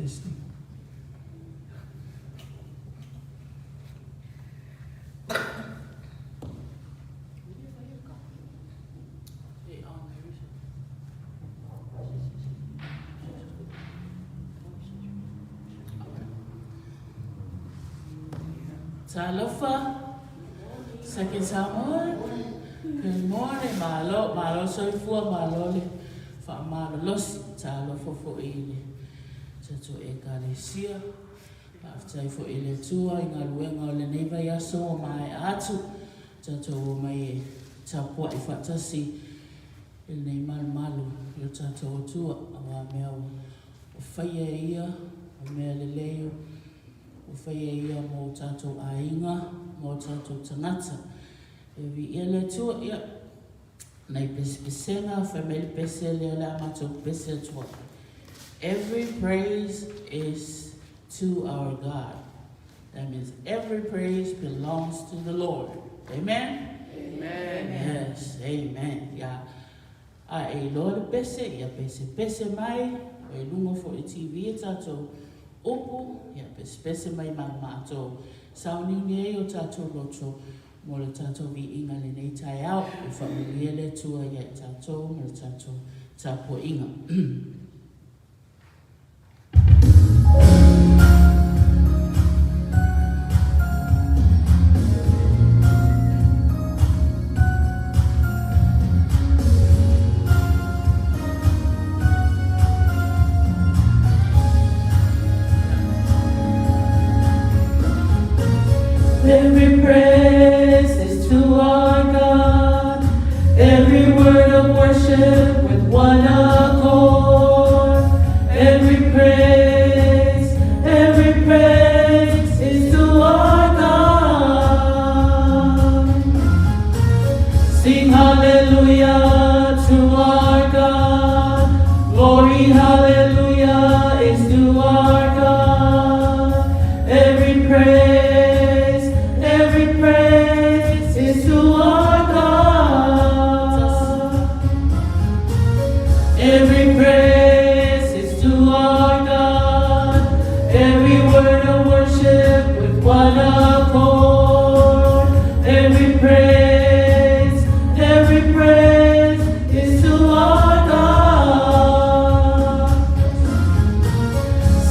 Testing. Talofa, Second Samoan. Good morning, malo soifua malole fa malolosi talofa fo ile. Tato e kalesia. After fo ile tua inga luenga o le neiva yaso o mai atu. Tato o mai tapua I fatasi il nei malu yo tato o tua awa mea o whaia ia o mea leleo. O whaia ia mō tātou ainga, mō tātou tangata. E vi ia le tua ia. Nei pesenga, whameli pese lea la matou pese tua. Every praise is to our God. That means every praise belongs to the Lord. Amen? Amen. Yes, amen. Yeah. A e Lord pese, ia pese mai, o e lungo fo e TV e tātou. Opo, ia pese mai mātou. Sauni nei o tātou loto, mo le tātou vi inga le nei tai au, e whamulia le tua ia tātou, mo le tātou tāpua inga. Every praise is to our God. Every word of worship with one accord. Every praise is to our God. Sing hallelujah to our God. Glory, hallelujah is to our God. Every praise is to our God. Every praise is to our God. Every word of worship with one accord. Every praise is to our God.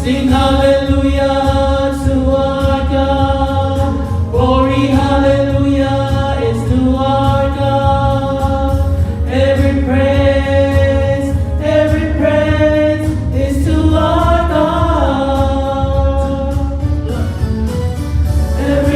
Sing hallelujah to our God. Glory, hallelujah is to our God. Every praise is to our God. Every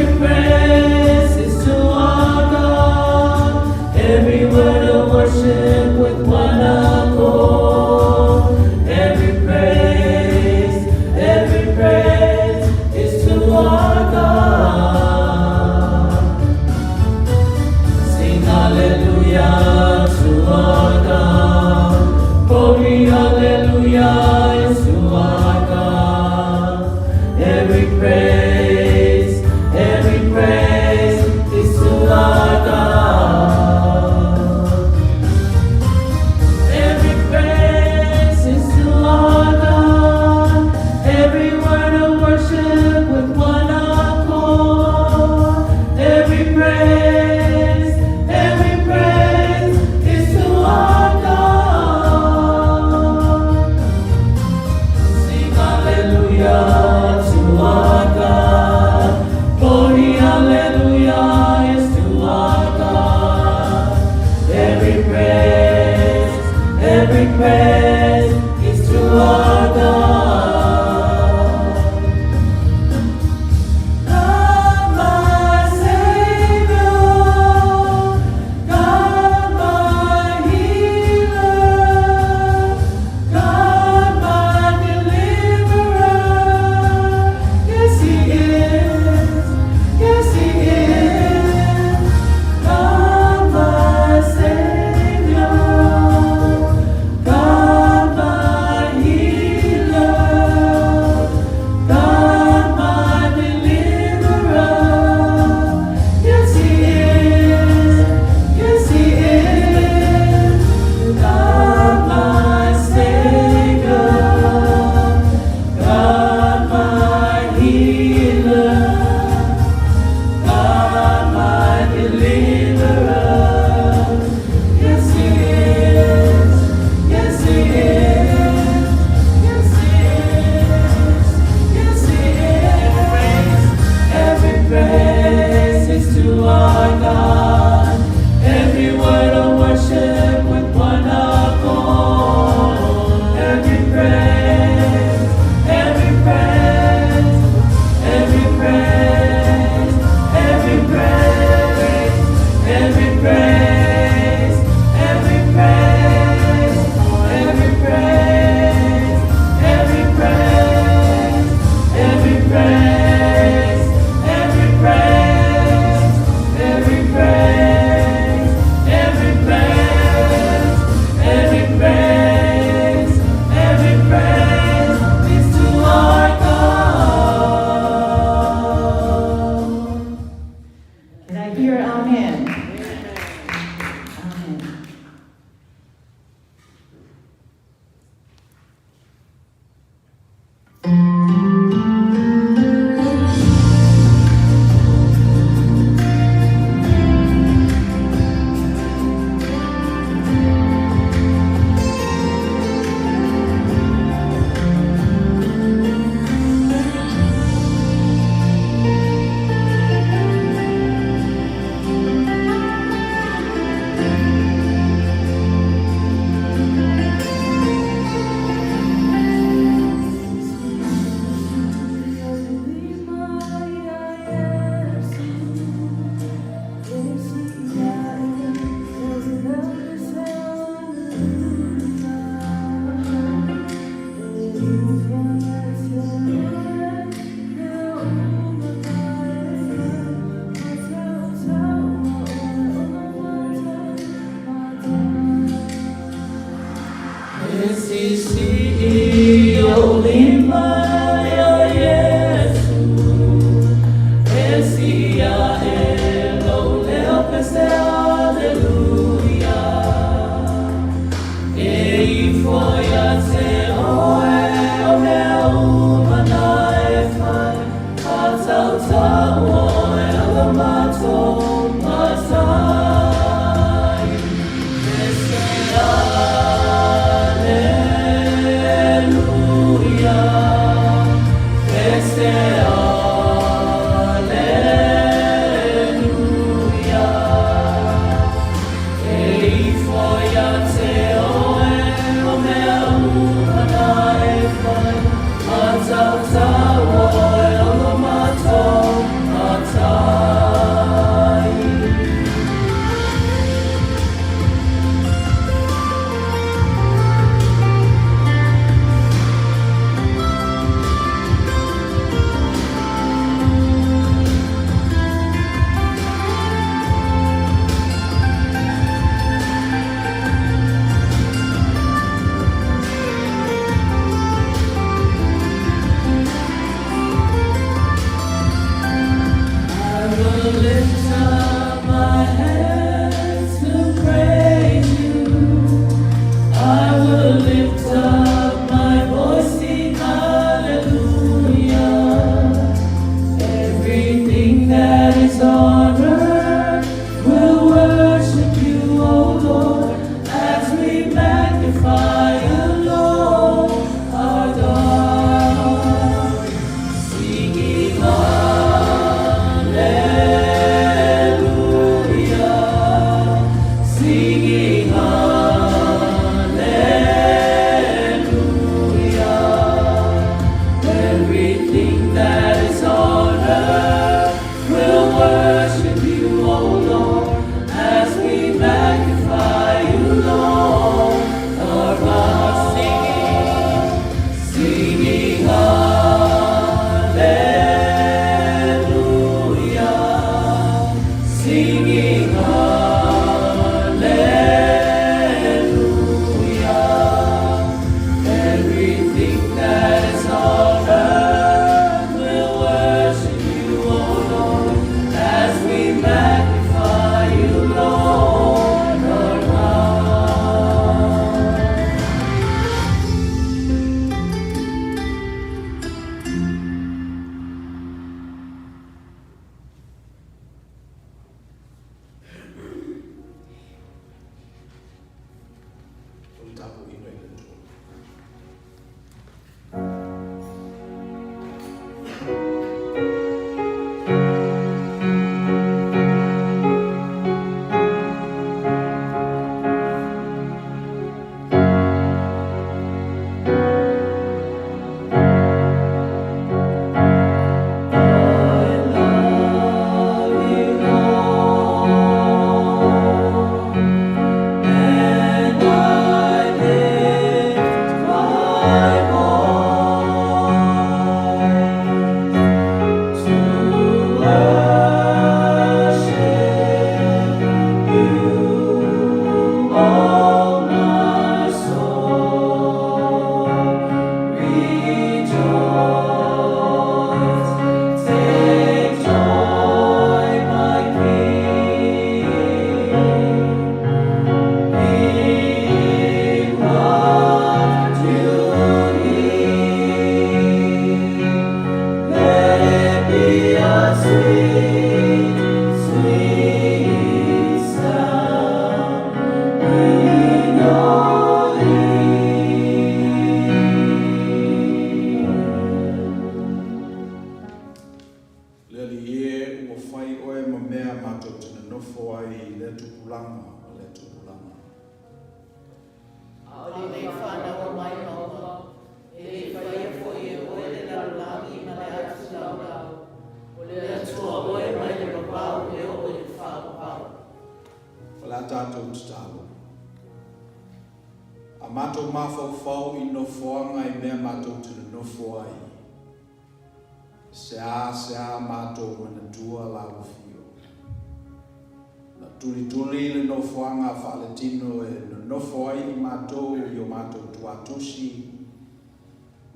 Tofi,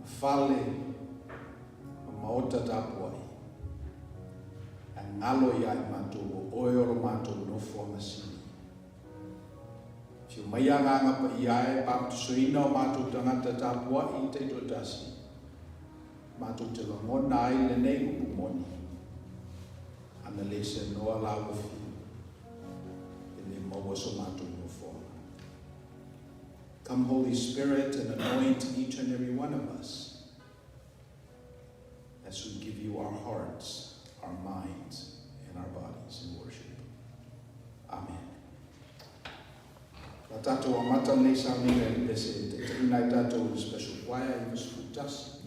fale, maota tapuai. Angalo ia I mato oyo mato no forma si. Si maya nganga pa ia pa suina mato tangata tapuai I te totasi. Mato te ngona I le nei upumoni. ana le se noa la wofi in the maua so mātou no forma. Come, Holy Spirit, and anoint each and every one of us as we give you our hearts, our minds, and our bodies in worship. Amen. La tātou amata nei saminga e pese te inai tātou special choir i was futas.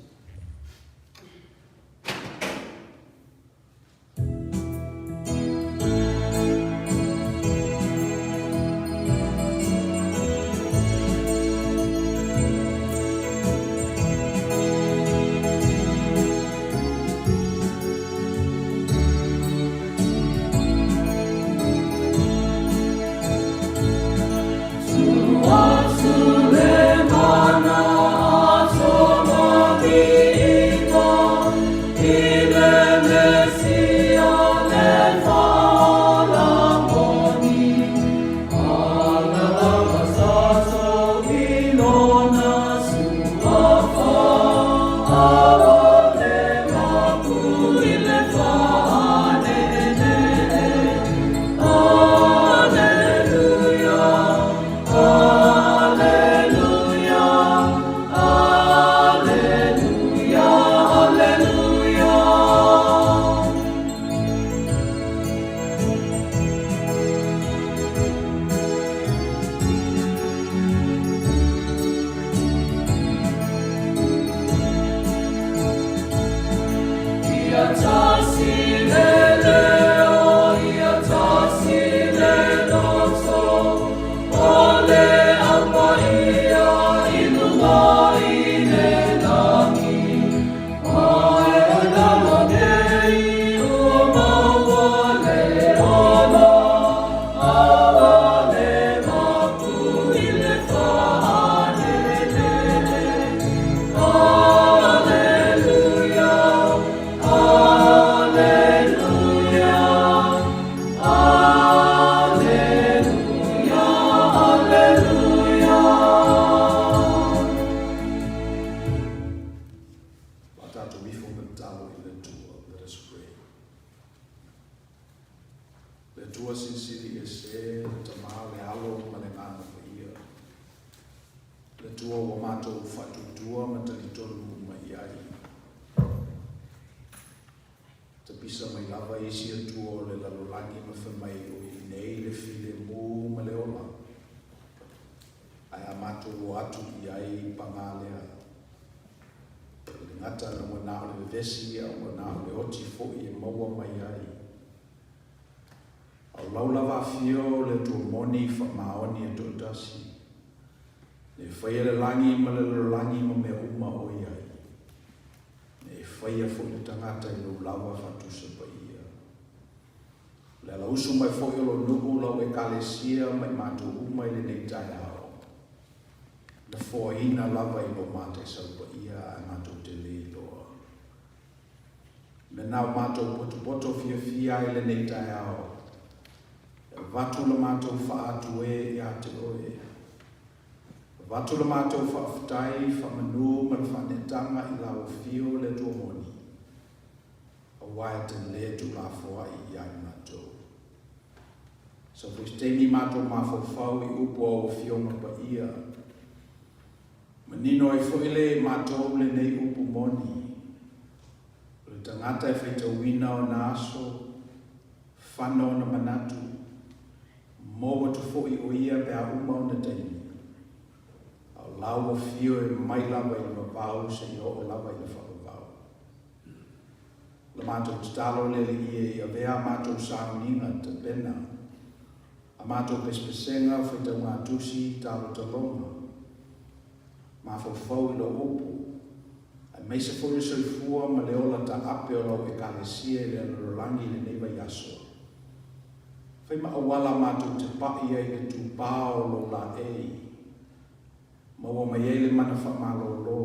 Vatula mātou whaatu e i ate oe. Vatula mātou whaafutai, whamanu, man whanetanga i lau fio le tua moni. A wae te le tu la foa i ai mātou. So whistemi mātou mawhawhau i upo o fio mapa ia. Manino e whuile mātou le nei upu moni. Le tangata e whaita wina o na aso, whano na manatu. Moa tu fo i o ia pe a uma o na taimi. Au lau o fio e mai lawa i ma pau se i o lawa i le whakapau. La mātou talo le li i a vea mātou sāuninga te pena. A mātou pespesenga whaita ngā tusi talo talonga. Mā whawhau i lo opo. A meisa fo i soi fua ma le ola ta ape o lau e kālesia i le anorangi le neiva yaso. Whai ma awala mātou te pai ai ke tū pāo lo la ei. Maua mai ele mana whamalo lo.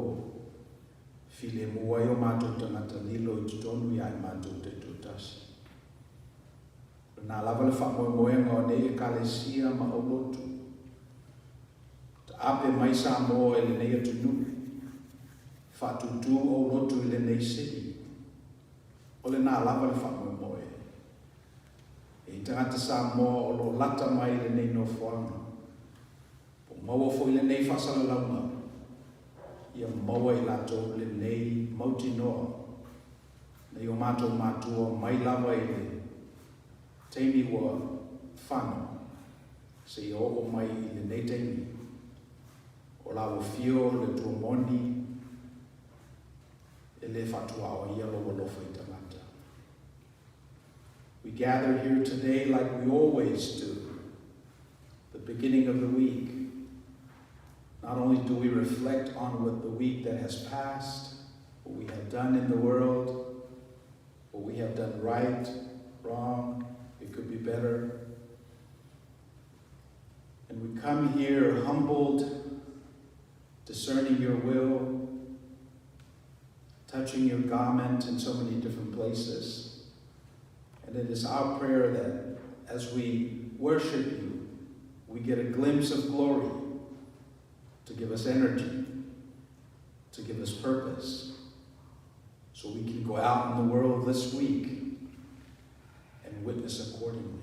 File mua i o mātou tangata lilo i tutonu i ai mātou te tūtasi. Nā lava le whamoe moenga o nei e kālesia ma o lotu. Ta ape mai sā mo e le nei atu nui. Whatutu o lotu i le nei siri. O le nā lava le whamoe moe. tangata Samoa o lo lata mai le nei no whanga. Po maua fo le nei whasala launga. Ia maua I lato le nei mauti noa. Nei o mātua mai lava I le teimi ua whano. Se I o mai I le nei teimi. O lawa fio le tuamoni. E le whatua o ia loa lofa I tangata. We gather here today like we always do. The beginning of the week. Not only do we reflect on what the week that has passed, what we have done in the world, what we have done right, wrong, it could be better. And we come here humbled, discerning your will, touching your garment in so many different places. And it is our prayer that as we worship you, we get a glimpse of glory to give us energy, to give us purpose, so we can go out in the world this week and witness accordingly.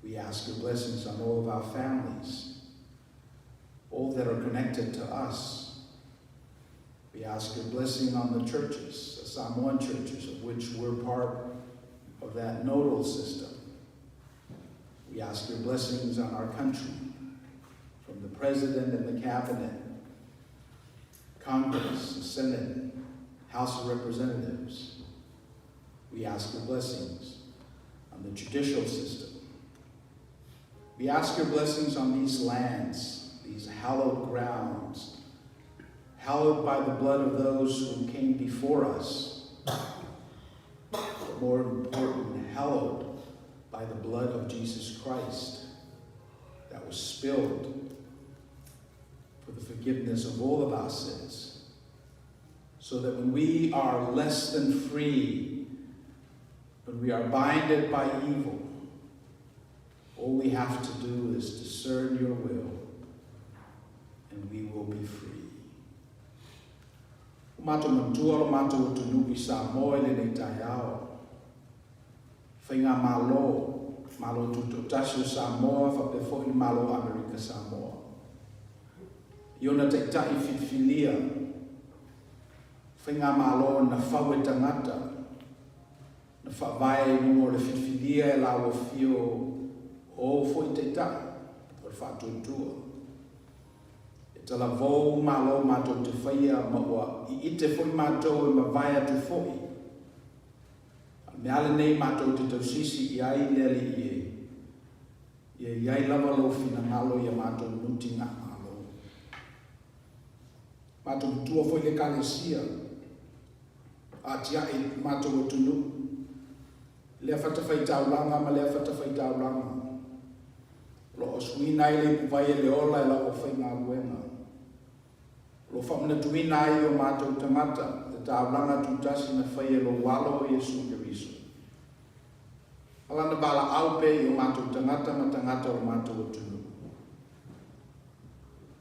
We ask your blessings on all of our families, all that are connected to us. We ask your blessing on the churches, the Samoan churches, of which we're part of that nodal system. We ask your blessings on our country, from the President and the Cabinet, Congress, the Senate, House of Representatives. We ask your blessings on the judicial system. We ask your blessings on these lands, these hallowed grounds, hallowed by the blood of those who came before us, but more important, hallowed by the blood of Jesus Christ that was spilled for the forgiveness of all of our sins, so that when we are less than free, when we are binded by evil, all we have to do is discern your will, and we will be free. Mato mantua mato tunupi Samoa le nei taiao. Whainga malo tutotasio Samoa whapefo I malo Amerika Samoa. Iona te tai whiwhilia. Whainga malo na whaue tangata. Na whawai mo le whiwhilia e lawa fio o fwoi te tai. O whatutua. Tala vou malo mato te whaia maua I ite fwoi mato e mawai atu fwoi. Me ale nei mato te tausisi I ai lele ie. Ie iai lava lo fina ngalo ia mato nuti ngā malo. Mato tua fwoi le kalesia. A tia e mato o tunu. Lea whatawhai taulanga ma lea whatawhai taulanga. Lo oswina I le kuwai e le ola e lau o whai ngā luenga. Lo whamna tuina ai o mātou tangata, te tāwlanga tūtasi na whai e lo walo o Yesu Kiriso. Alana bala aupe I o mātou tangata ma tangata o mātou o tunu.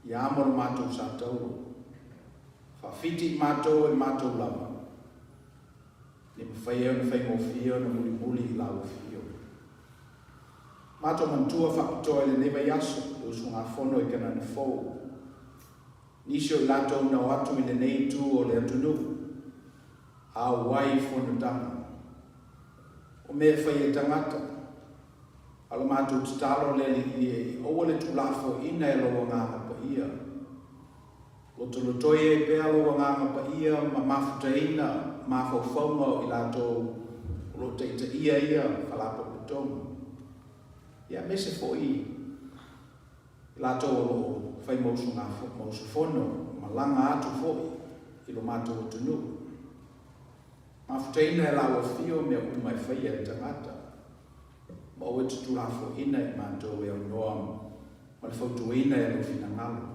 Ia amor mātou sa tauro. Whawhiti mātou e mātou lava. Ni mwhai eo na whai ngofio na muli muli I lau fio. Mātou mantua whakatoa le newa yaso, o sunga whono I kana na fōu. Nisio I lato na watu I le nei tu o le atunu. A wai whono tanga. O mea whai e tangata. Alo mātou tatalo le li I o le tulafo ina e loa nganga pa ia. O tolotoia e pea loa nganga pa ia ma mafuta ina mafau whaunga I lato lo teita ia whalapa putonga. Ia mese fo I lato o whai mausu ngā mausu whono, ma langa atu fwoi, I lo mātou o tunu. Mafuteina e lawa fio mea umai whai e tangata. Ma o e tutulafo ina I mātou e o noam, ma le whautuina e lo fina ngalo.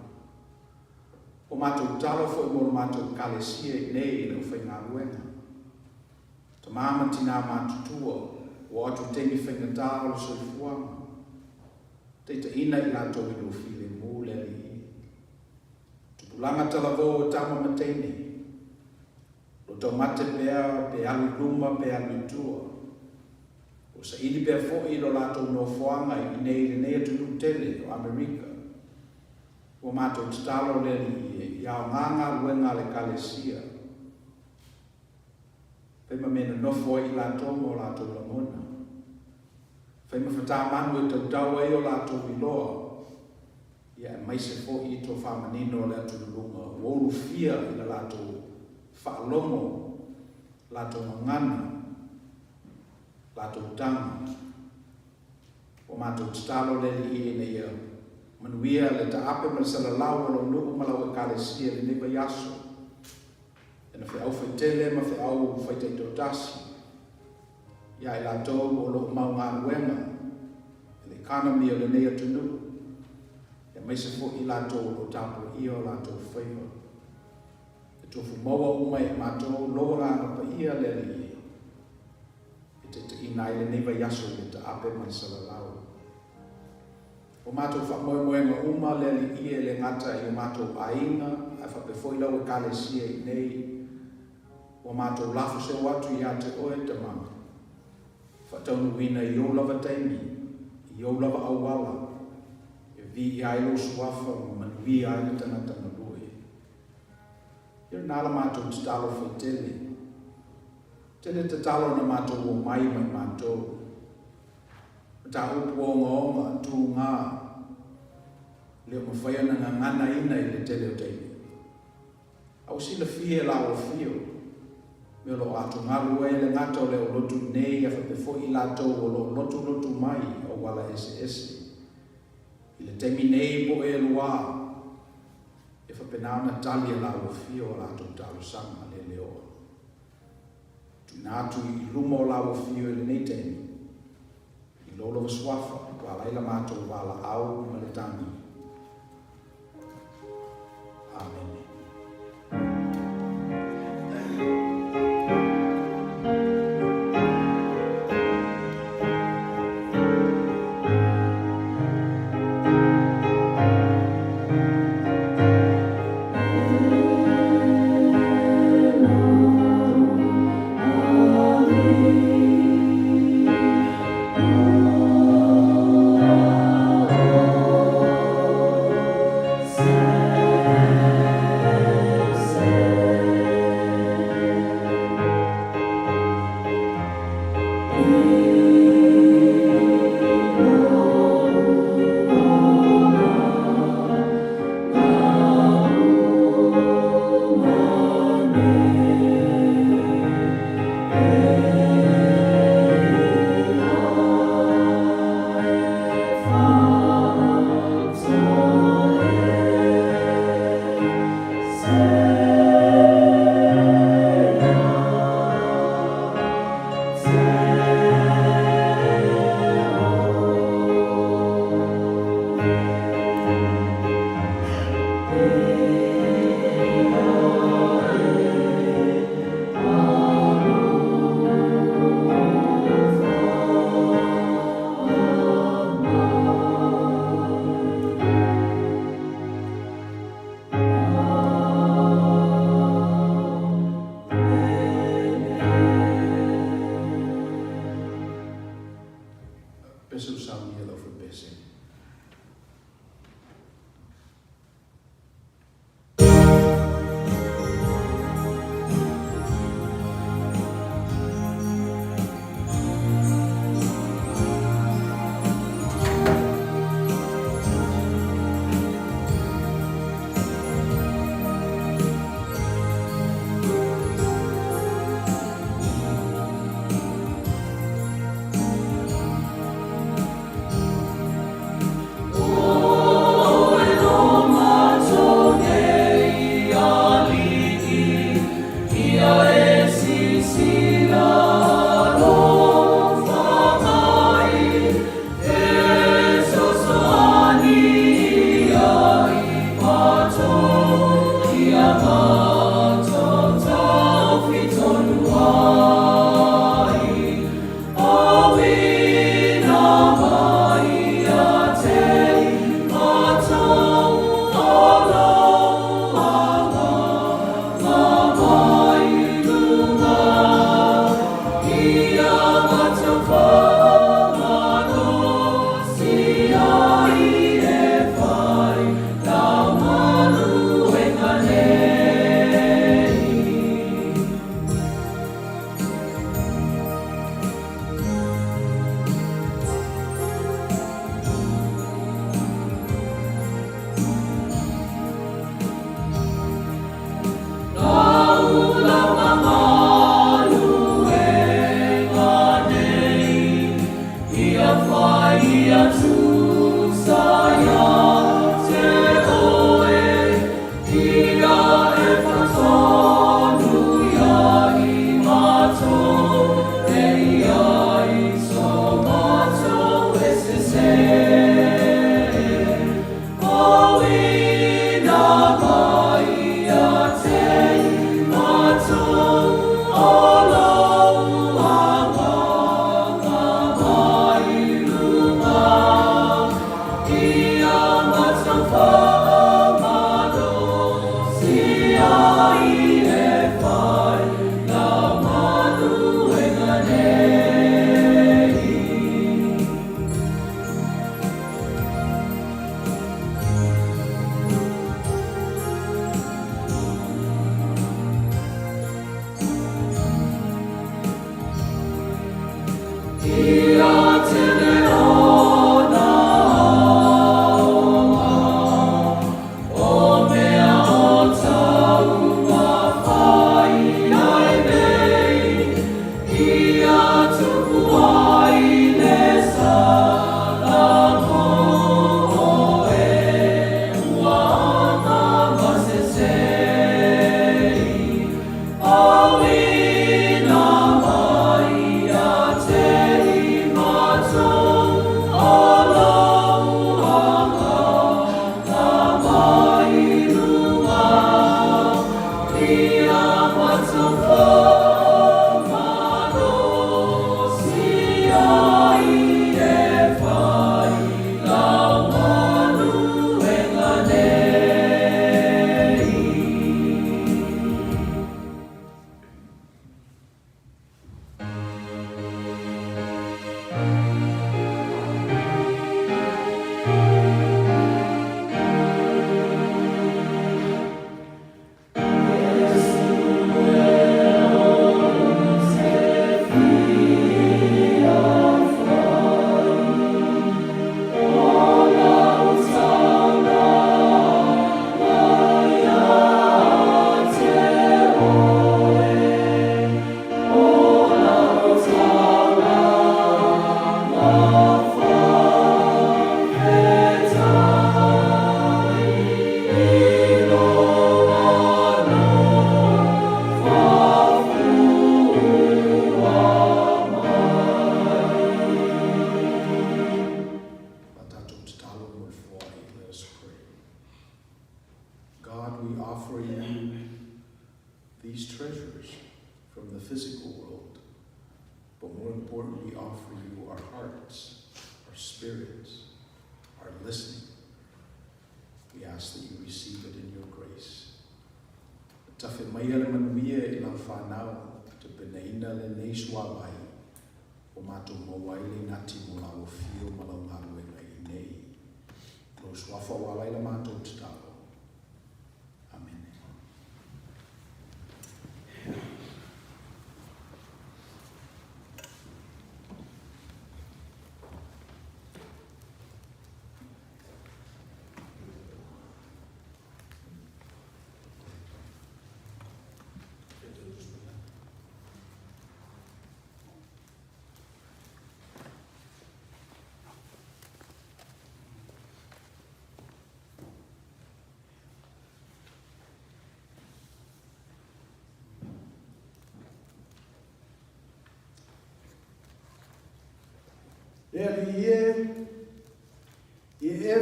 O mātou talo fwoi mo mātou kalesia I nei I lo whai ngā ruenga. Ta māma tina mātutua, o atu temi whainga tālo soi fuanga. Teita ina I lato I lo file mule li. Tupulanga talavo o tama matene. Lo tau mate pea, pe alu luma, pe alu tua. O sa ili pia fo i lo lato no foanga i nei nei tu tele o Amerika. O mato talo le ia nganga luenga le kalesia. Pema mena no fo i lato mo lato la mona. Pema fata manu e tau tau e o lato i loa. Ia mai se fo i to whamanino le atu lunga. Wolu fia i la lato whaalongo, lato ngana, lato tanga. O mato talo le li e nei manuia le ta ape ma sala lau lo nuku malau e kalesia le neba yaso. E na fe au fai tele ma fe au fai te totasi. Ia i lato o lo mau ngā ruenga. Le economy o le nei atu nuku. E mai se fo i lato o tapo i o lato whaiva. E tofu maua uma e mato loa ngā pa ia le li e. E te ina i le neba yaso le ta ape ma sala lau. O mato whamoemoenga uma le li ie le ngata i o mato ainga, a whapefoi lau e kalesia i nei. O mato lafo se watu i ate oe te mama. Whataunu wina i o lava taimi, i o lava awala, e vi i ailo suafa manui aile tangata malue. Ia nala mato te talo whai tele. Tele te talo na mato o mai mai mato. Ta upu onga tu ngā leo mawhaia na ngana ina i le tele o teimi. Au sila fie la o fio. Me lo atu ngalu e le ngata o leo lotu nei a whapefo i lato o lo lotu mai o wala ese. I le teimi nei po e lua. E whapenao na tali e la o fio o lato talo sanga le leo. Tu natu i lumo la o fio i le nei teimi. Lolo wa swafa, kwa laila mato wala au maletani. Amen.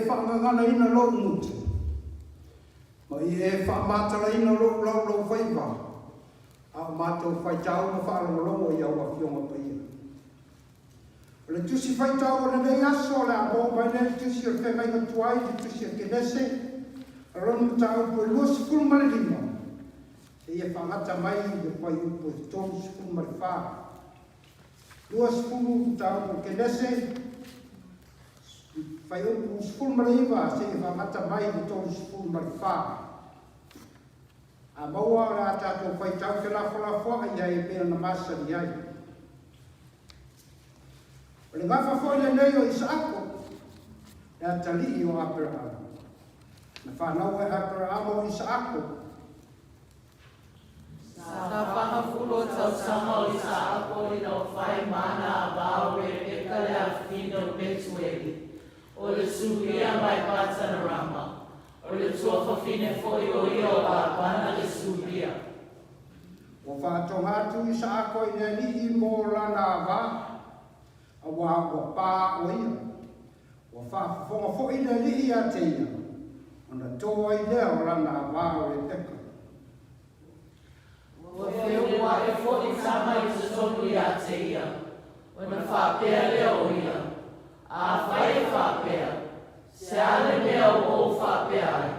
Whangangana ina lo mutu. Ma whamatara ina lo whaiva. A mātou whaitau ma whaalongolongo i au a whionga paia. O le tusi whaitau o le nei aso le a mō mai le tusi o le whengainga tuai, le tusi o kenese. A ronu tau po lua sifuru male lima. E ia whangata mai le whai upo i tōru sifuru male whā. Lua sifuru tau po kenese. Whai upo sifuru male iwa se ia whangata mai le tōru sifuru male whā. A maua o la tātou whaitau ke lafo ia e mea na masari ai. O le ngafa fo le nei o Isaako, e a tali o Abraham. Na whanau e Abraham o Isaako. Sa whangafulo tau sama o Isaako i no whai mana a bao re e kale a whino Betueli. O le suhia mai Patana Rama. O le tuafa fine foi o io a pana le subia. O whātongatu Isaako i ne ni i mō lana wā. A wā o pā o ia. O whāwhonga fo i ne li a te ia. O na tōa i leo lana wā o e peka. O whiua e fo i tama i te tonu i a te ia. O na whāpea leo ia. A whai e whāpea. Se ale mea o whapea ai.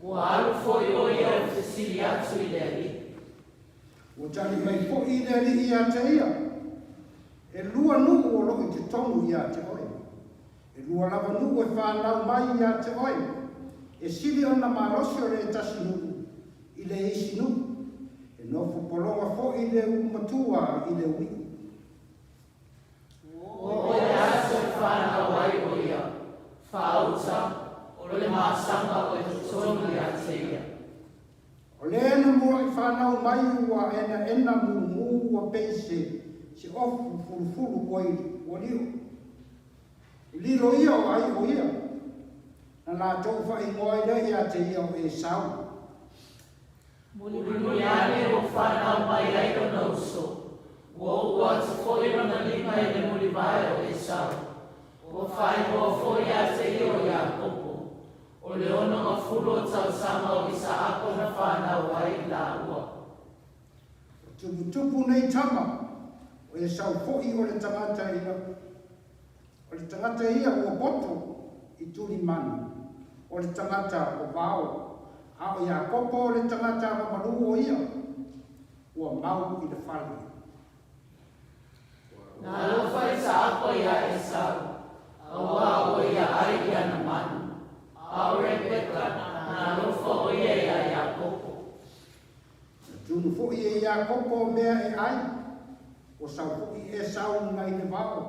O alu foi o ia o te siri atu i leri. O tani mai fo i leri i a te ia. E lua nuku o loki te tonu i a te oi. E lua lava nuku e whanau mai i a te oi. E siri ona marosi o le tasi nuku. I le isi nuku. E nofu polonga fo i le umatua i le ui. ua ena mu ua peise se ofu fulu o lio. Liro ia o ai o ia. Na la tau whaingoa ina ia te ia o Esau. Muli ale o whanau mai ai o nauso. Wo ua te whoira na lima e le muli vai o Esau. O whaingoa whoia te ia o Iakopo. O le ono ma fulo tau sama o Isaako na whanau ai la ua. Tupu nei tama. O Esau fo'i o le tangata ia. O le tangata ia o boto i tuli manu. O le tangata o vao. A o Iakopo o le tangata o maru o ia. Ua mau i le whale. Nā lofa Isaako ia Esau. Awa o ia ai ia na manu. A Rebeka nā lofa o ia ia Iakopo. Tunu fo'i e Iakopo mea e ai. O sau fo'i Esau ngai le vao.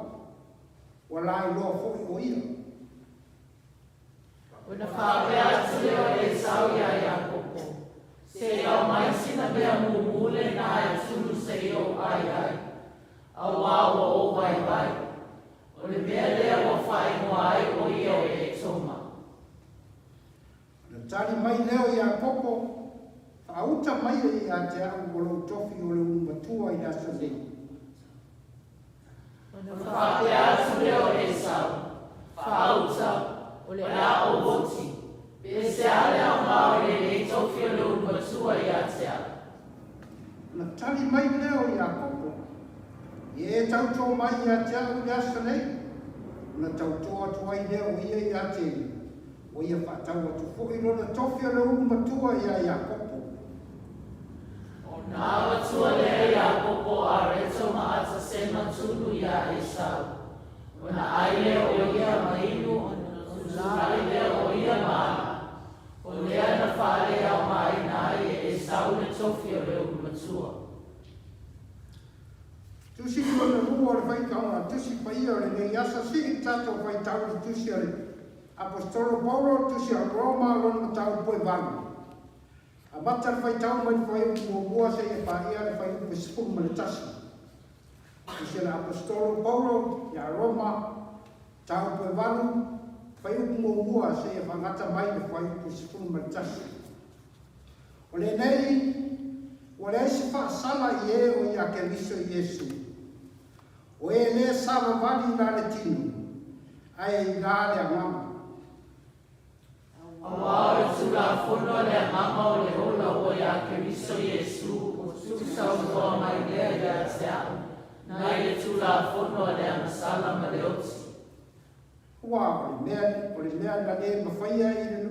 Wa lai loa fo'i o ia. O na whawea tue o Esau ia Iakopo. Se au mai sina mea mumule nā e tunu se o ai. A wawa o vai. O le mea lea wa whaingoa ai o ia o e toma. Na tali mai leo Iakopo. Auta mai e a te au o lo Tofi o le umatua i nasa nei. O na whawea tue o Esau. Whauta o le a o voti. Pese ale au maori e Tofi o le umatua i a te au. Na tali mai leo Iakopo. E tautoa mai i a te au i nasa nei. Na tautoa tua i leo ia i a te. O ia whatau atu fo'i lona Tofi o le umatua i a Iakopo. Nā watua lea Iakopo a reto maata sema tunu ia Esau. O na aile o ia mainu, o na aile o ia maa. O lea na whale au mai nā e Esau le Tofi o le umatua. Tusi o le rua o le whaikaona, tusi paia o le nei asa si tato whaitau le tusi o le Apostolo Paulo, tusi o Roma, lona tau poe vangu. A mata fai tau mai fai mua se e paia le fai upe sipu ma le tasi. Ise le Apostolo Paulo, ia Roma, tau poe vanu, fai upe mua se e whangata mai le fai upe sipu ma le tasi. O le nei, o le esi wha sala i e o ia ke viso i Yesu. O e le sawa vali la le tinu, ai la le amama. Awa o tula fono le mama o le ola o ia Keriso Yesu o tusa o toa mai lea ia te au. Nai le tula fono le amasala ma le oti. Ua, o le mea na le mawhaia i le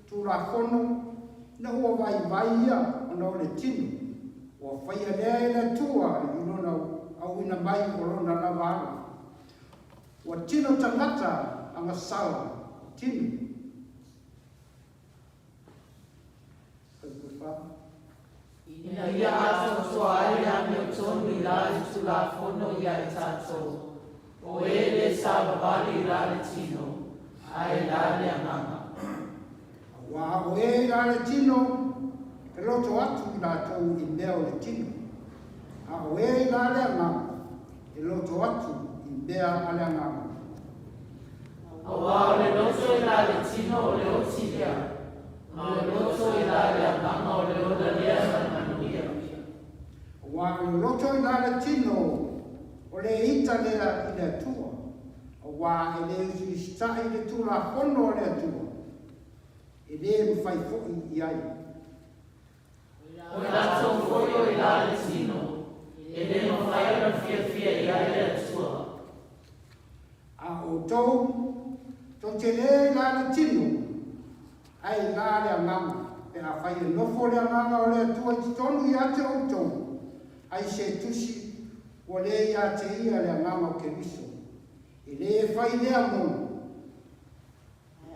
tula fono, na ua vai ia o na o le tinu. Ua whaia lea i le tua i lona au ina mai o lona lava ala. Ua tino tangata anga sala, tinu. Ina ia ato soa ai a meo tonu i la le tula fono ia i tato. O e le sababali i la le tino, ai la le amama. Wa o e la le tino, e loto atu i la tau i mea o le tino. A o e la le amama, e loto atu i mea ale amama. Awa o le loto i la le tino o le otilia. O le loto i la le amama o le ola lea manuia. Wa o loto i la le tino, o le ita lea i le tua. Wa e le usi sta i le tula fono o le tua. E le mwhai fo'i i ai. O lato foio i la le tino, e le mawhai ana fia i ai le tua. A o tau, to te le la le tino, ai la le amama. E a whai e nofo le amama o le tua i tonu i ate o tau. Ai se tusi o le i ate ia le amama o ke viso. E le whai le amona.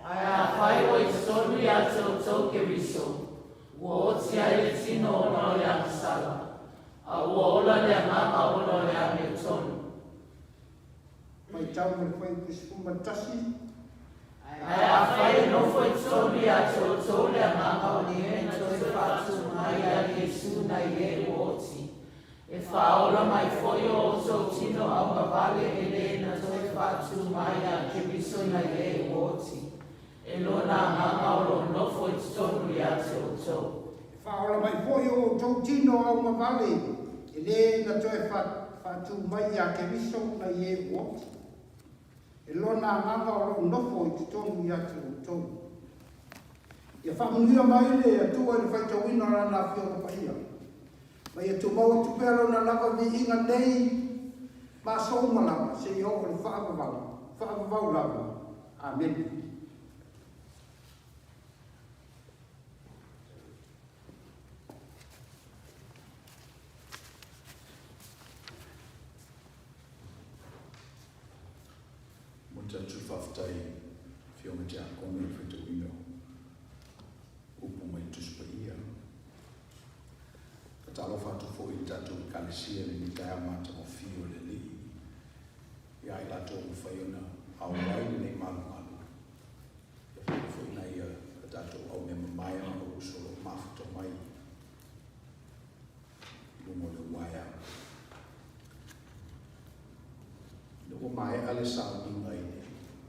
Ai a whai o i sonu i ate o tau ke riso. Ua oti ai le tino o na le amasala. A ua ola le amama o na le ame tonu. Mai tau mo le whai kusipu matasi. Ai a whai no foi tōmi a tō le nganga o ni e na tō whātu mai a Yesu na i e uoti. E whaola mai foi o tō tino au mawale e le na tō whātu mai a Kiriso na i e uoti. E lona nganga o lo no foi tōmi a tō. Whaola mai foi o tō tino au mawale e le na tō whātu mai a Kiriso na i e uoti. E lona nganga o lo nofo i tōngu i atu tō. Ia whamungia mai le atua i whaitawina rana a whio paia. Mai atu maua tupero na lava vi inga nei ma souma lava se i hoko le whaavavau lava. Amen. Tatu whaftai whionga te akonga i whitu ino upu mai tuspa ia. Ka talo whatu fo i tatu i kalesia le ni tai amata mo whio le li. Ia i lato o whaiona au rai le nei malu malu. Ia whatu fo ina ia ka tatu au me mamaya o usolo mafuta mai. Lumo le waia. Lumo mai ale sao ni ngai ne.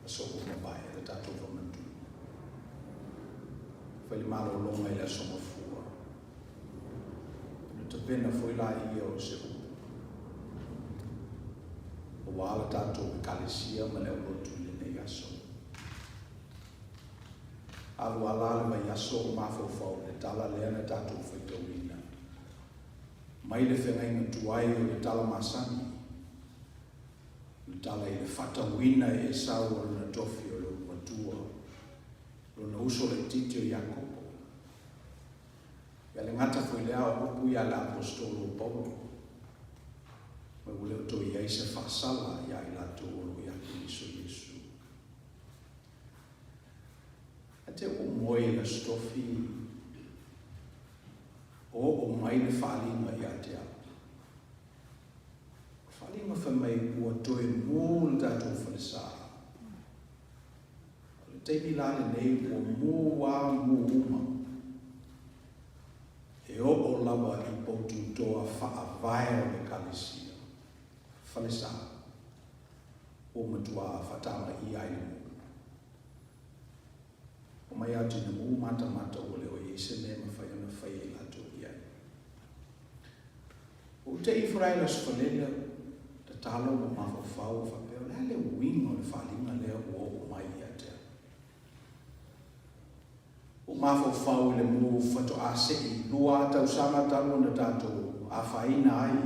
So mabai le tato vamantu. Foi malo longa ile soma fua. No te pena foi la ia o se upu. O wala tato kalesia ma le lotu le nei aso. Alu ala le mai aso o mafau le tala le ana tato foi tawina. Mai le whengai ngatuai o le tala masani. Tala i le whatawina e Esau na Tofi o lo matua. Lo na uso le titi o Jacob. Ia le ngata fwoi lea o upu ia la apostolo o Paulo. Ma ule o to ia i se whasala ia i la to o ia Kiriso Yesu. A te o moe la stofi o mai le whalinga ia te au. Whalinga whamai ua toe mō le tātou whalesa. Le teimi lale nei ua mō wā mō uma. E o lawa i poutu toa whaavai o le kalesia. Whalesa. O matua whatama i ai mō. O mai atu na mō mata o le o Iese me mawhai ana whai e lato i ai. O te i wharaila swalela talo mo mafofau whapeo, le wingo le whalinga leo o mai ia te. O mafofau le mo whato ase i lua tau sama talo na tato a whaina ai.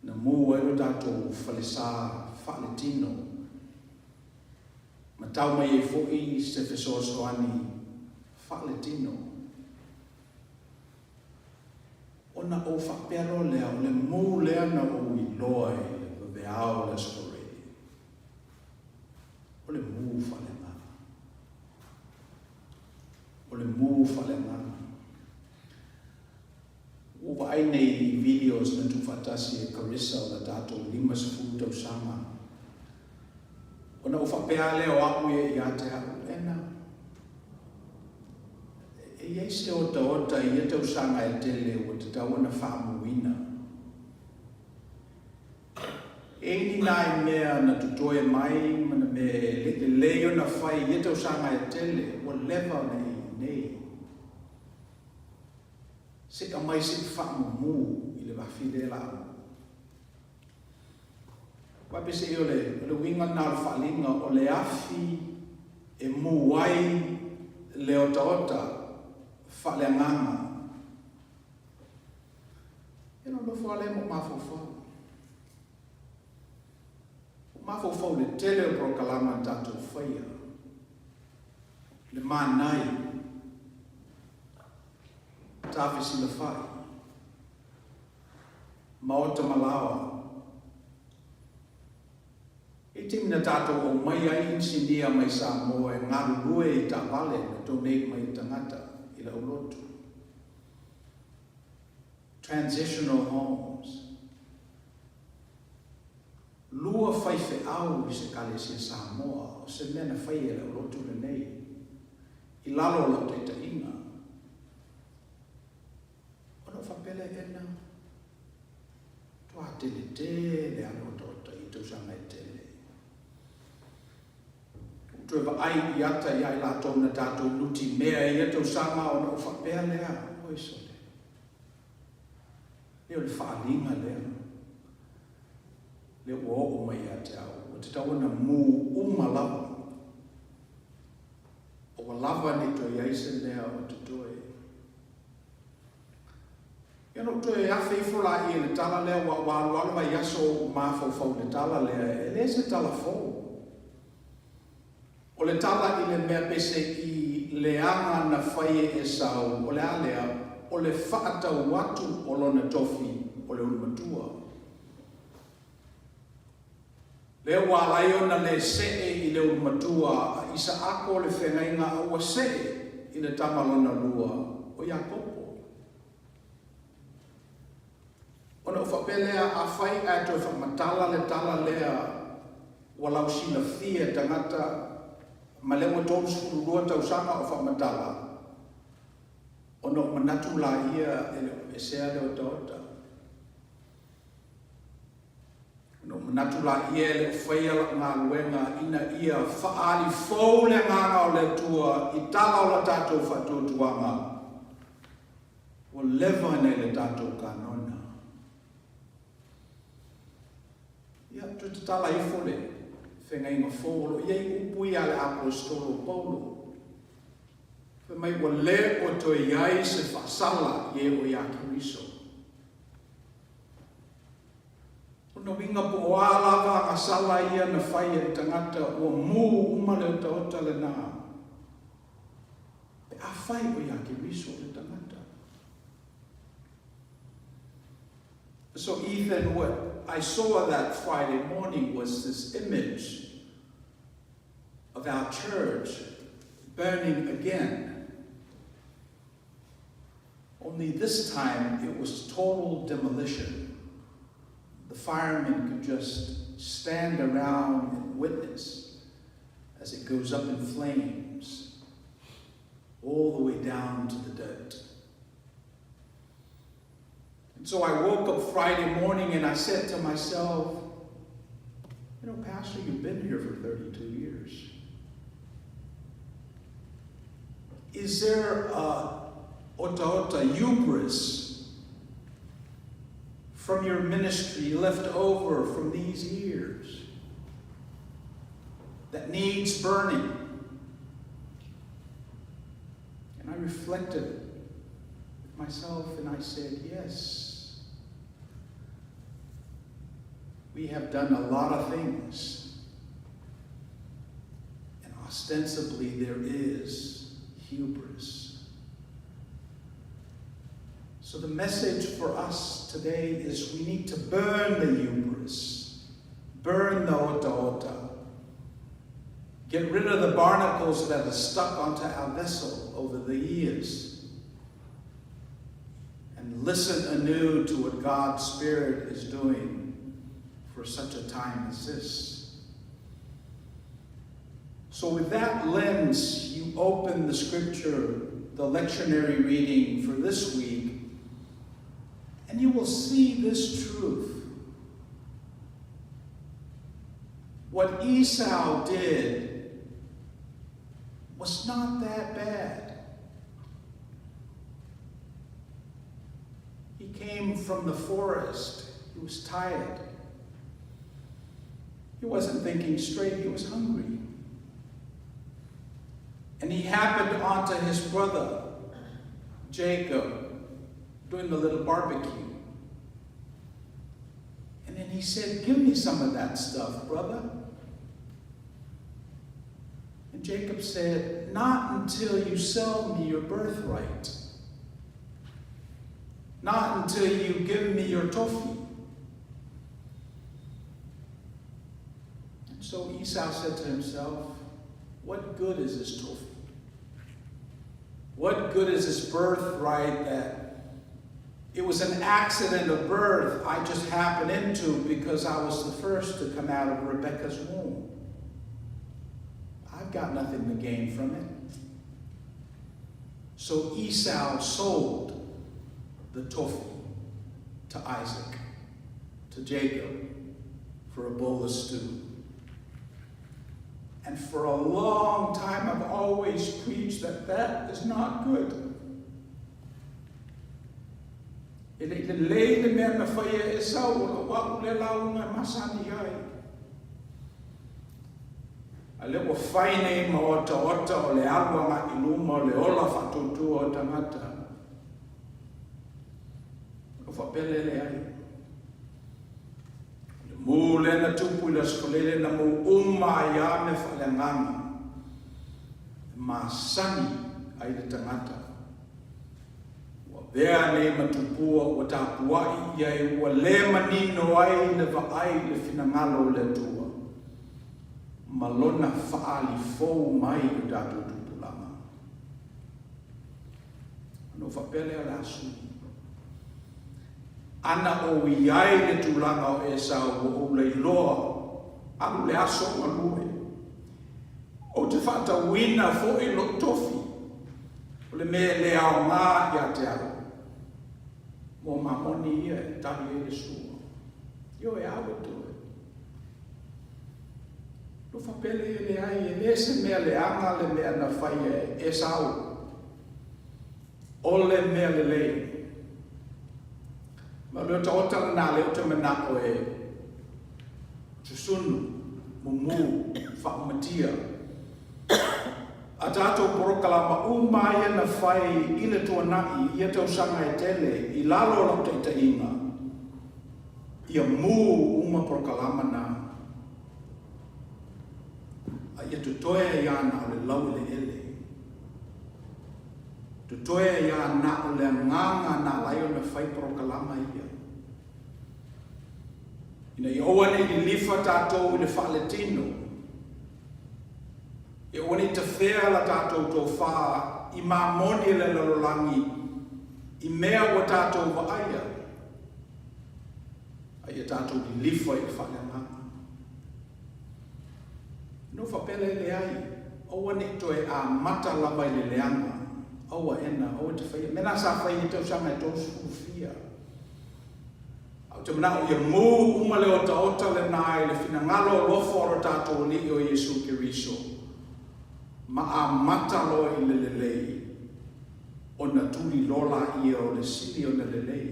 Na mo ero tato whalesa whaletino. Ma tau mai e fōi se whesoasoani whaletino. Ona o whapero lea, o le mō lea na o i loa e le ao le skore. O le mō whale ngana. O le mō whale ngana. O wa ai nei videos na tu whatasi e Carissa o na tato lima sefu tau sama. Ona o whapea lea o aku e i ate haku ena. Ia se ota ia tau sanga e tele o te tau ana whaamuina. E ni nai mea na tutoe mai, mana me le leo na whai ia tau sanga e tele, o lewa nei. Se ka mai se whaamumu i le whawhile la. Wape se o le winga nā whaalinga o le afi e muai le ota. Whale nganga. E no whale mo mafofau. O mafofau le tele o prokalama tato whaia. Le mānai. Tāwhisi le whai. Maota malawa. E timina tato o mai ai insinia mai Samoa e ngaru lue i ta vale na tonei mai tangata. Ila ulotu. Transitional homes. Lua ua whaiwhe au I se kalesia Samoa, o se mena whai e lau lotu le nei. I lalo lau te ta inga. Ono whapele ena. Tua tele tele ano tota I tau sanga e tele. Tue wa ai I ata I ai la tona tātou nuti mea I tau sanga o na whapea lea. Oi so le. Leo le whaalinga lea. Le ua o mai a te au. O te tawana mū uma lava. O wa lava ni to iaise lea o te toe. Ia no toe awhi I fula I le tala lea wa alualu mai aso mawhau le tala lea. E le se tala fau. O le tala I le mea pese I le anga na whai e Esau. O le alea. O le whaatau watu o lona Tofi. O le unumatua. Le walai ona le see I le unumatua I sa ako le whengainga ua see I le tamalona lua o Iakopo. Ona whapelea a whai a toi whamatala le tala lea walau sila fia tangata ma le mo tōru sukuru lua tausanga o whamatala. Ona manatu la ia e sea le o taota. No manatu la ia le whaia la ngā luenga ina ia whaali fau le nganga o le tua I tala o la tātou whatua tuanga. O lewa nei le tātou kanona. Ia tu te tala I fole, whenga inga fōlo, ia I upui ale apostolo Paulo. Whe mai o le o toi iai se whasala ie o ia Kiriso. Ono winga po o alawa ngā sala ia na whai e tangata o mū umale o taota le nā. Pe a whai o ia Kiriso le tangata. So Ethan, what I saw that Friday morning was this image of our church burning again. Only this time it was total demolition. The firemen could just stand around and witness as it goes up in flames all the way down to the dirt. And so I woke up Friday morning and I said to myself, you know, Pastor, you've been here for 32 years. Is there ota hubris from your ministry left over from these years that needs burning? And I reflected with myself and I said, yes. We have done a lot of things. And ostensibly there is hubris. So the message for us today is we need to burn the hubris, burn the ota. Get rid of the barnacles that are stuck onto our vessel over the years. And listen anew to what God's Spirit is doing for such a time as this. So with that lens, you open the scripture, the lectionary reading for this week, and you will see this truth. What Esau did was not that bad. He came from the forest. He was tired. He wasn't thinking straight. He was hungry. And he happened onto his brother, Jacob, doing the little barbecue. And then he said, give me some of that stuff, brother. And Jacob said, not until you sell me your birthright. Not until you give me your Tofi. And so Esau said to himself, what good is this Tofi? What good is this birthright that It was an accident of birth I just happened into because I was the first to come out of Rebecca's womb. I've got nothing to gain from it. So Esau sold the Tofi to Isaac, to Jacob, for a bowl of stew. And for a long time I've always preached that that is not good. Ele i le lei le mea na whaia e sau o wau le launga masani ai. A le o whaine ma ota o le alwanga i luma o le ola whatutua o tangata. O whapele le ai. Le mū le na tupu i la skolele na mū i a me whale nganga. Masani ai le tangata. Vea le matupua o tāpuai iai ua le manino ai le vaai le finangalo le tua. Malona whaali fou mai o tātou tutulanga. Ano whapele o lasu. Ana o iai le tulanga o Esau o le iloa. Anu le aso malue. O te whata wina fo i lo Tofi. O le mea le ao ngā ia te ao. Mo mamoni ia e tari e le sua. Io e awe tue. Lo whapele e le ai e lese mea le anga le mea na whai e Esau. O le mea le lei. Ma leo ta otala nā leo te manako e Susunu, Mumu, Whakamatia. A tātou porokalama umai na whai i le tuanai i e tau sanga e tele i lalo lau te itainga. Ia mū uma porokalama nā. A ia tutoe ia na o le lau le ele. Tutoe ia na o le nganga na lai o na whai porokalama ia. Ina i oane i lifa tātou i le whaletino. E oni te whea la tātou tō whā i mamoni le lalolangi i mea o tātou wa aia. Aia tātou i lifa i whalenga. No whapele le ai, oua ne toe a mata lava i le leanga. Oua ena, oua te whaia. Mena sa whai i tau sanga i tō sufia. Au te mana o ia mū umale o ta ota le nai le fina ngalo lofo o tātou li o Yesu Kiriso. Ma a mata loa i le lelei, o na tuli lola ia o le sili o na lelei.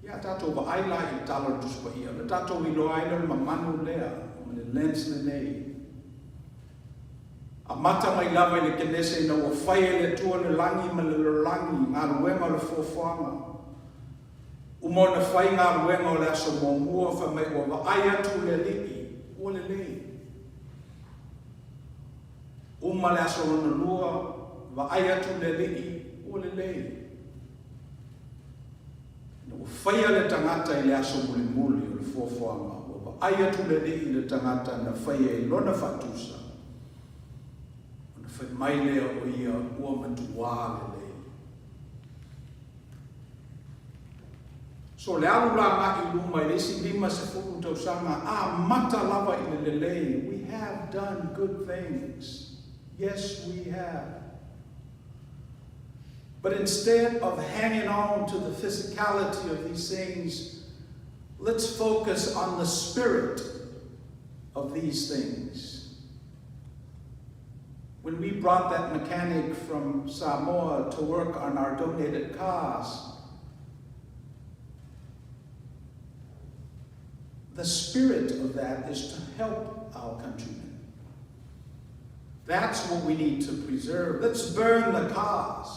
Ia tātou wa aila i talo tuspa ia, le tātou i loa aila ma manu lea, o le lens le nei. A mata mai lava i le kenese na ua whaia le tua le langi ma le langi, ngā ruenga le fuafuanga. Umona whai ngā ruenga o le aso mōmua whamai o wa ai atu le liki, o le lei. Uma le aso rona lua, wa ai atu le liki, o le lei. Na wa whaia le tangata i le aso muli muli o le fuafuanga, o wa ai atu le liki le tangata na whaia i lona whatusa. O na whai mai lea o ia ua matuā le lei. So le alu la ngaki luma i lesi lima se fuku tau sanga, mata lava i le lelei. We have done good things. Yes, we have. But instead of hanging on to the physicality of these things, let's focus on the spirit of these things. When we brought that mechanic from Samoa to work on our donated cars, the spirit of that is to help our countrymen. That's what we need to preserve. Let's burn the cars.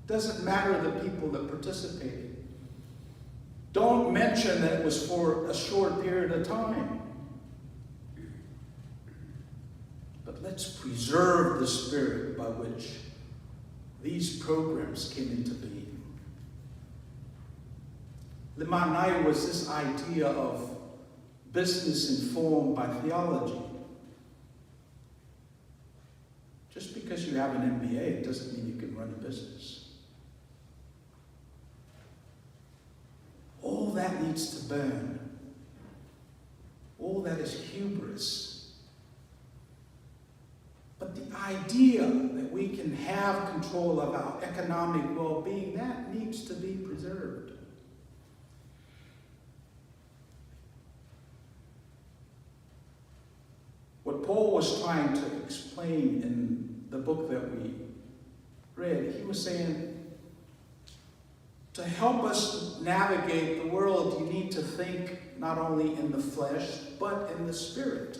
Doesn't matter the people that participated. Don't mention that it was for a short period of time. But let's preserve the spirit by which these programs came into being. The Manai was this idea of business informed by theology. Just because because you have an MBA, it doesn't mean you can run a business. All that needs to burn. All that is hubris. But the idea that we can have control of our economic well-being, that needs to be preserved. What Paul was trying to explain in the book that we read, he was saying, to help us navigate the world, you need to think not only in the flesh, but in the spirit.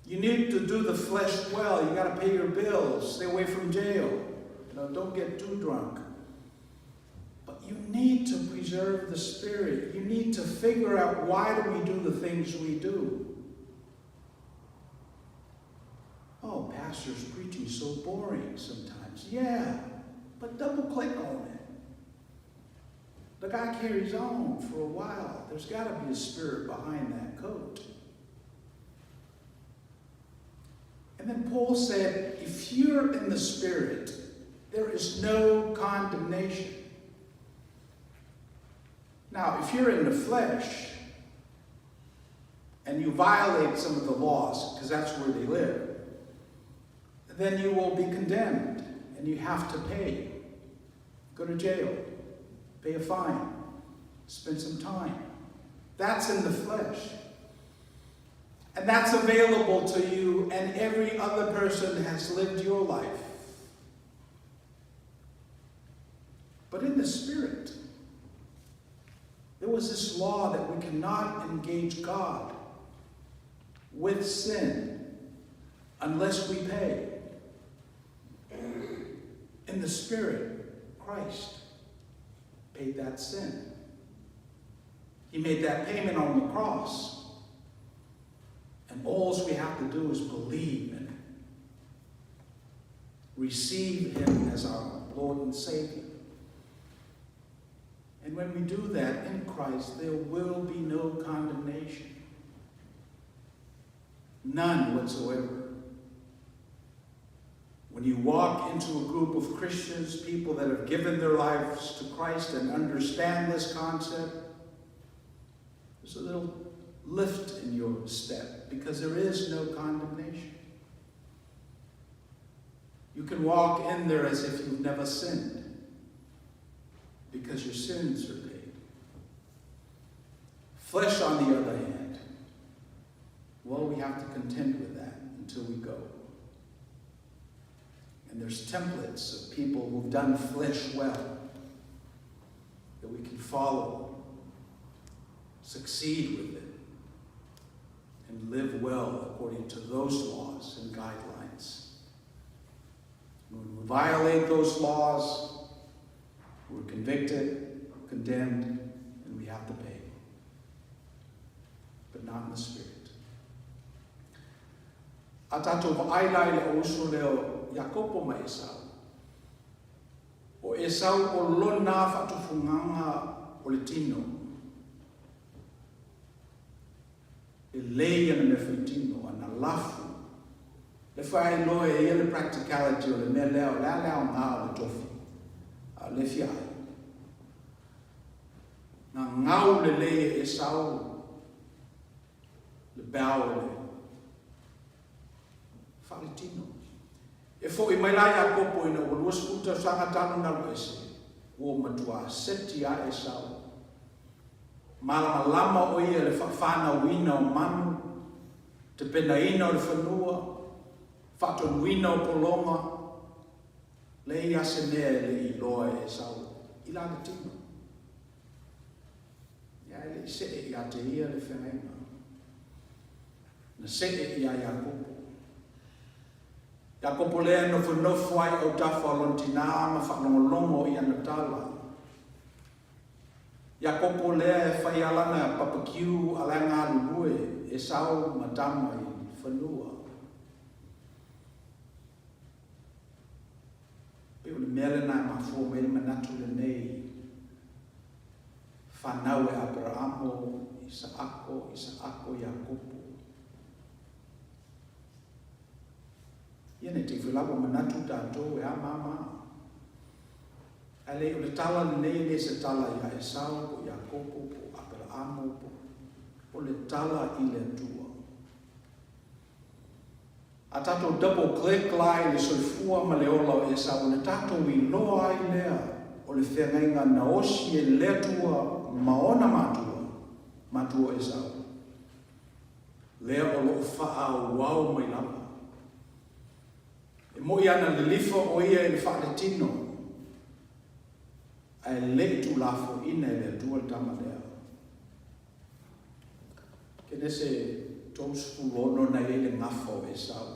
You need to do the flesh well. You got to pay your bills. Stay away from jail. Don't get too drunk. But you need to preserve the spirit. You need to figure out, why do we do the things we do? Oh, pastor's preaching is so boring sometimes. Yeah, but double click on it. The guy carries on for a while. There's got to be a spirit behind that coat. And then Paul said, if you're in the spirit, there is no condemnation. Now, if you're in the flesh and you violate some of the laws, because that's where they live, then you will be condemned and you have to pay. Go to jail, pay a fine, spend some time. That's in the flesh. And that's available to you, and every other person has lived your life. But in the spirit, there was this law that we cannot engage God with sin unless we pay. In the spirit, Christ paid that sin. He made that payment on the cross. And all we have to do is believe in it. Receive him as our Lord and Savior. And when we do that in Christ, there will be no condemnation. None whatsoever. When you walk into a group of Christians, people that have given their lives to Christ and understand this concept, there's a little lift in your step, because there is no condemnation. You can walk in there as if you've never sinned, because your sins are paid. Flesh, on the other hand, well, we have to contend with that until we go. And there's templates of people who've done flesh well that we can follow, succeed with it, and live well according to those laws and guidelines. When we violate those laws, we're convicted, condemned, and we have to pay. But not in the spirit. A tātou wa'ailai le oso leo Jacopo ma Esau. O Esau o lona whatufunganga o le tino. E lei ana me whaitino, ana lafu. Le whai loe e le practicality o le me leo, la leo ngā o le tofi. A le fiai. Ngā ngau le lei Esau, le bao le whaitino. E fo I mai lai a kopo ina o luas uta sanga tanu na luese. O matua seti a Esau. Malama lama o ia le whawhana wina o manu, te pena ina o le whanua, whaton wina o polonga, le ia se mea le I loa Esau, I la le tino. Ia le se e ia te ia le whengaina. Na se e ia Jacopo. Jacopo lea no whanofu ai au tafa lontina ma whanongolongo I ana tala. Jacopo lea e whai alana papakiu ala ngā lulue Esau matama I whanua. Pe o le mele nā mafua mele manatu le nei. Whanau e Abrahamo, Isaako, Jacopo. Iene te whilawa manatu tātou e a mama. Ale o le tala nei le se tala i a Esau po Jacob po Abraham po o le tala i le tua. A tātou double click lai le soifua ma le ola o Esau le tātou i loa ai lea o le whengainga na osi e le tua maona matua Esau. Lea o lo faa wau mai lava. E mo iana le lifa o ia e le faa le tino. Ai le tu lafo ina e le tua tama lea. Kene se tos fulono na e le ngafo Esau.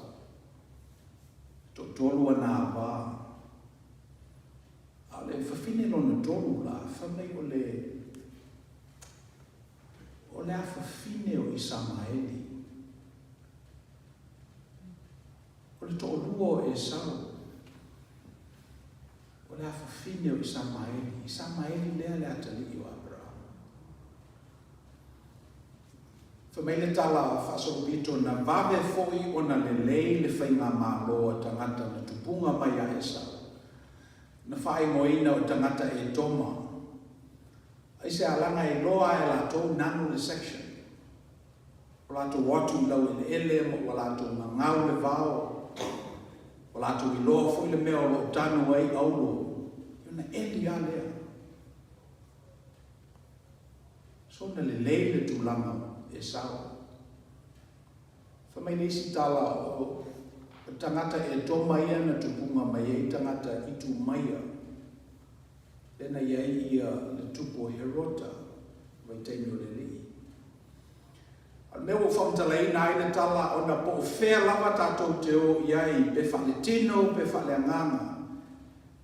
To tolu ana va. Ale fafine no na tolu la. Famei o le afafine o Isamaeli. O le to'olua o Esau. O le afafine o Isamaeli. Isamaeli lea le atali o Abraham. Famei le tala whasorobito na vave foi o na lelei le whainga māloa tangata na tupunga mai a Esau. Na whae moina o tangata e toma. Aise alanga e loa e la tau nanu le section. O la tau watu lau i le ele, o la tau ngangau le vao. O la tau i loa fo i le mea o lo tanu ai aulo. Iona eli a lea. So na le leile tu langa Esau. Whamai nisi tala o tangata e toma ia na tupunga mai e tangata i tu maia. Tēnā iai ia le tupo herota, vai teino le li. Al meu whamtalei nai le tala o na po whea lava tātou te o iai, pe whale tino, pe whale anganga.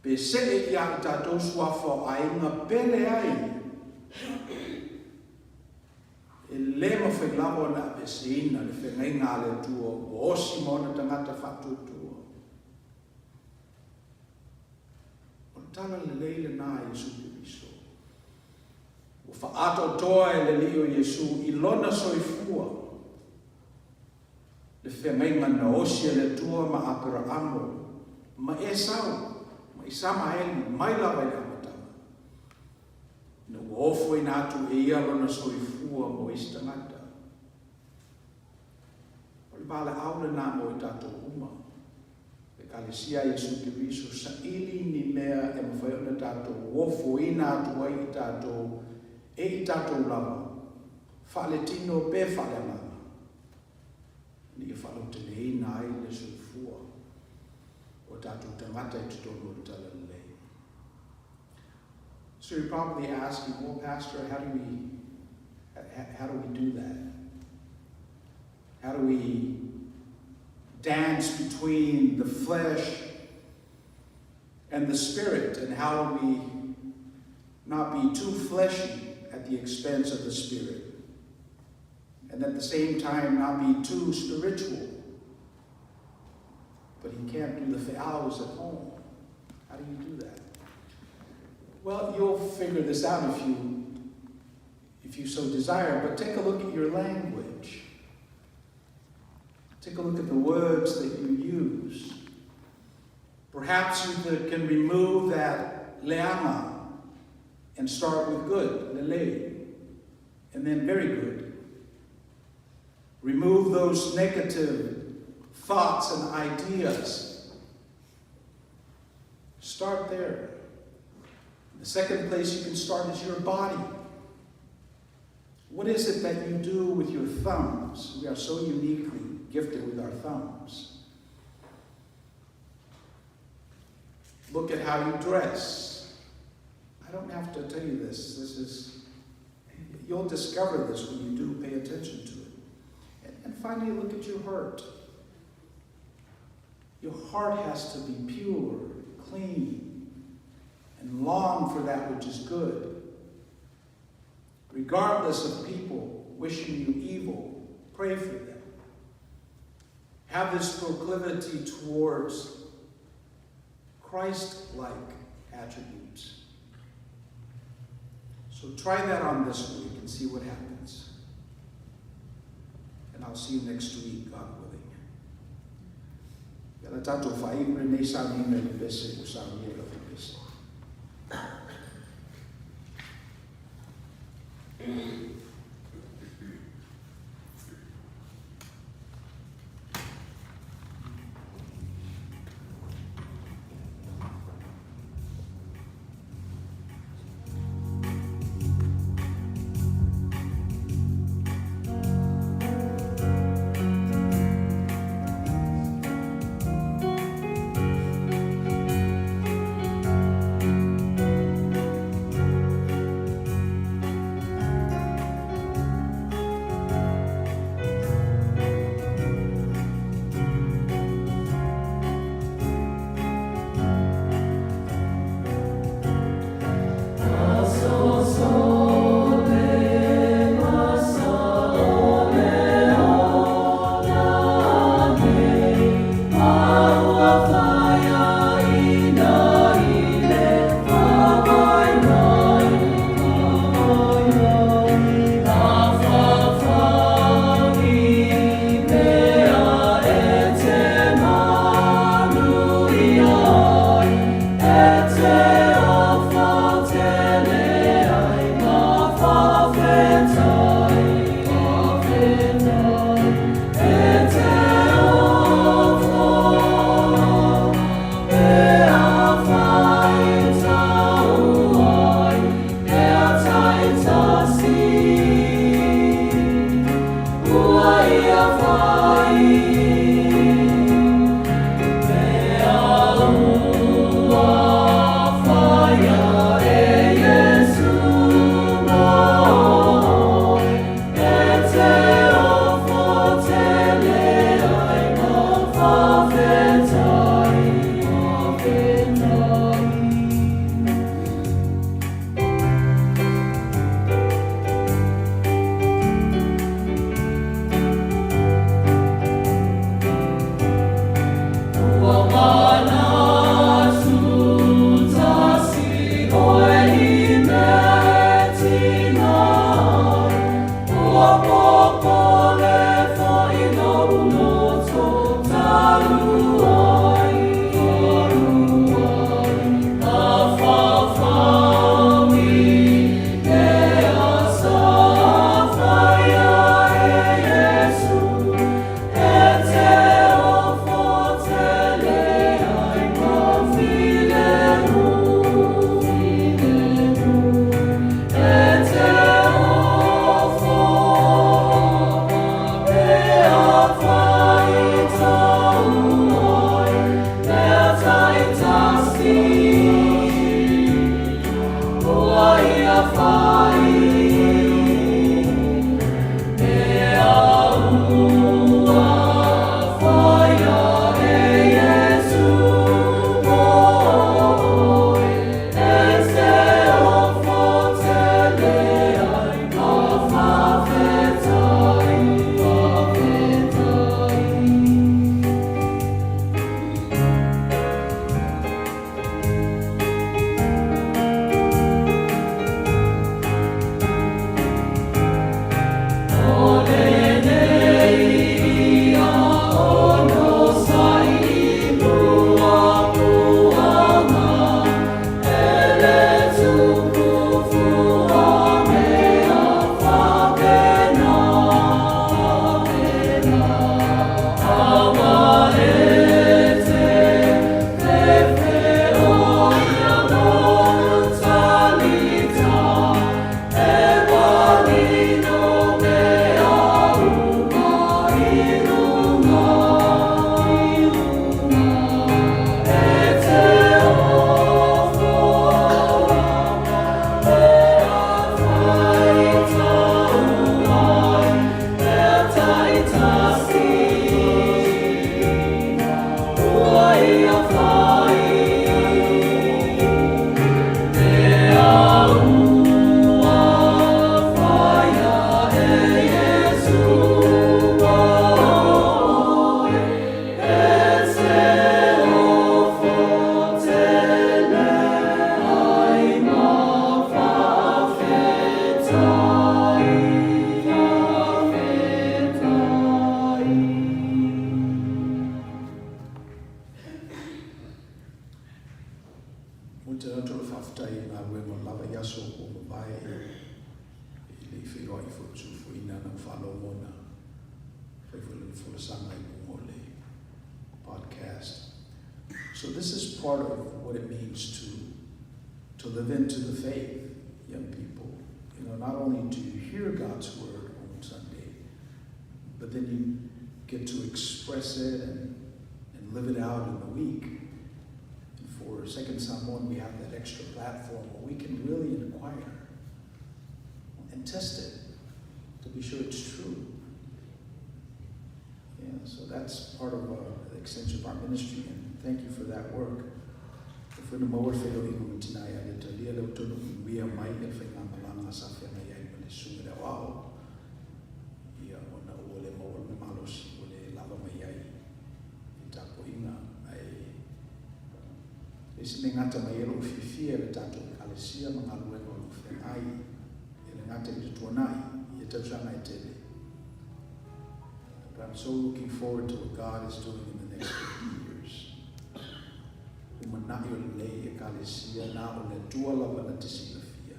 Pe sele ia i tātou suafa a inga pele ai. E le mawhai lava na pe seina, le whengai ngā le tua, o osi mona tangata whatu tua. Tala le leile nā Yesu Kiriso. O whaato toa e le li o Yesu i lona soifua. Le whengainga na osia le tua ma Abrahamo, ma Esau, ma Isamaeli, mai lawa i amatama. Na uofo i nātu e ia lona soifua mo istangata. O le bale aule nā mo i tātou uma. Kalesia Yesu Kiriso sa ili ni mea e mawhaiona tātou wofo i nātu ai i tātou e i tātou lama. Whale tino pe whale lama. Ni e whalo te nei nai le soifua o tātou tangata i tutono o tala lei. So you're probably asking, well, Pastor, how do we do that? How do we dance between the flesh and the spirit, and how do we not be too fleshy at the expense of the spirit, and at the same time not be too spiritual? But he can't do the hours at home. How do you do that? Well, you'll figure this out if you so desire, but take a look at your language. Take a look at the words that you use. Perhaps you can remove that leama and start with good, lele, and then very good. Remove those negative thoughts and ideas. Start there. The second place you can start is your body. What is it that you do with your thumbs? We are so uniquely gifted with our thumbs. Look at how you dress. I don't have to tell you this. You'll discover this when you do pay attention to it. And finally, look at your heart. Your heart has to be pure, clean, and long for that which is good. Regardless of people wishing you evil, pray for them. Have this proclivity towards Christ-like attributes. So try that on this week and see what happens. And I'll see you next week, God willing. Ia la tātou whai ure nei sāni me le pese o sāni e la pese. whiro I for sufu ina na whalo mona. Whaifule fula sanga I bungole podcast. So this is part of what it means to live into the faith, young people. You know, not only do you hear God's word on Sunday, but then you get to express it and live it out in the week. And for Second Samoan, we have that extra platform where we can really inquire and test it to be sure it's true. Yeah, so that's part of the extension of our ministry, and thank you for that work. If we're the mower fail in tonight, I get to lead out to we are my if I'm along us after my eye when it's soon that wow. Yeah, on the ole mower malos ole lava my eye. Itapo ina ai. Listening ngata my yellow fifia le tato kalesia mga luengo lufe ai. Ele ngata ituanai yetachana itele. But I'm so looking forward to what God is doing in the next 50 years. Umanayo le ekalesia na ole tua lava na tisilafia.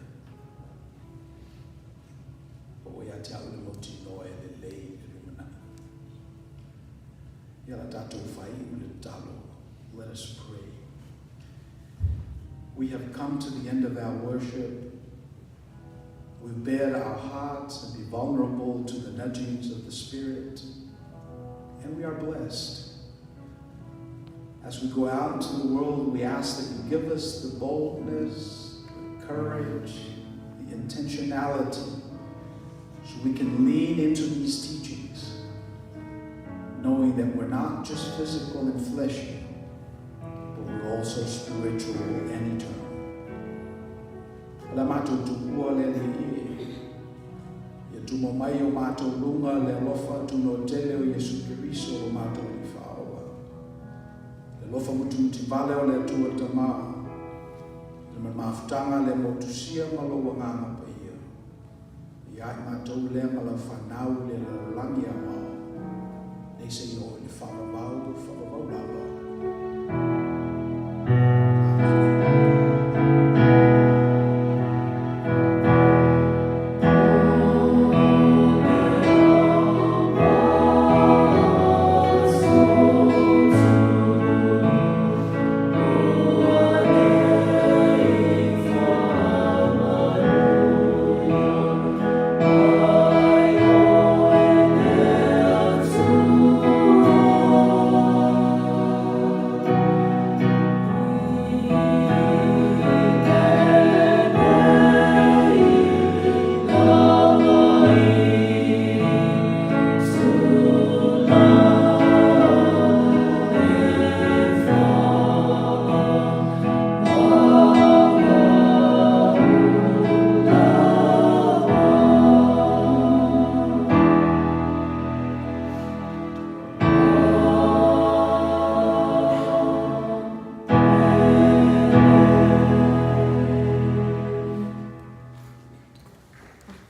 O ya te au le moti no e le lei umanayo. Yala tato fai ule talo. Let us pray. We have come to the end of our worship. We've bared our hearts and be vulnerable to the nudgings of the Spirit. And we are blessed. As we go out into the world, we ask that you give us the boldness, the courage, the intentionality, so we can lean into these teachings, knowing that we're not just physical and fleshy, but we're also spiritual and eternal. Tumo mai o mato lunga le lofa tuno tele o Yesu Kiriso o mato li whaoa. Le lofa mutu vale o le tua tama. Le mafutanga le motusia malo wanganga pa ia. Ia I mato le mala whanau le langi a wao. Nei se i o le whamabau lava.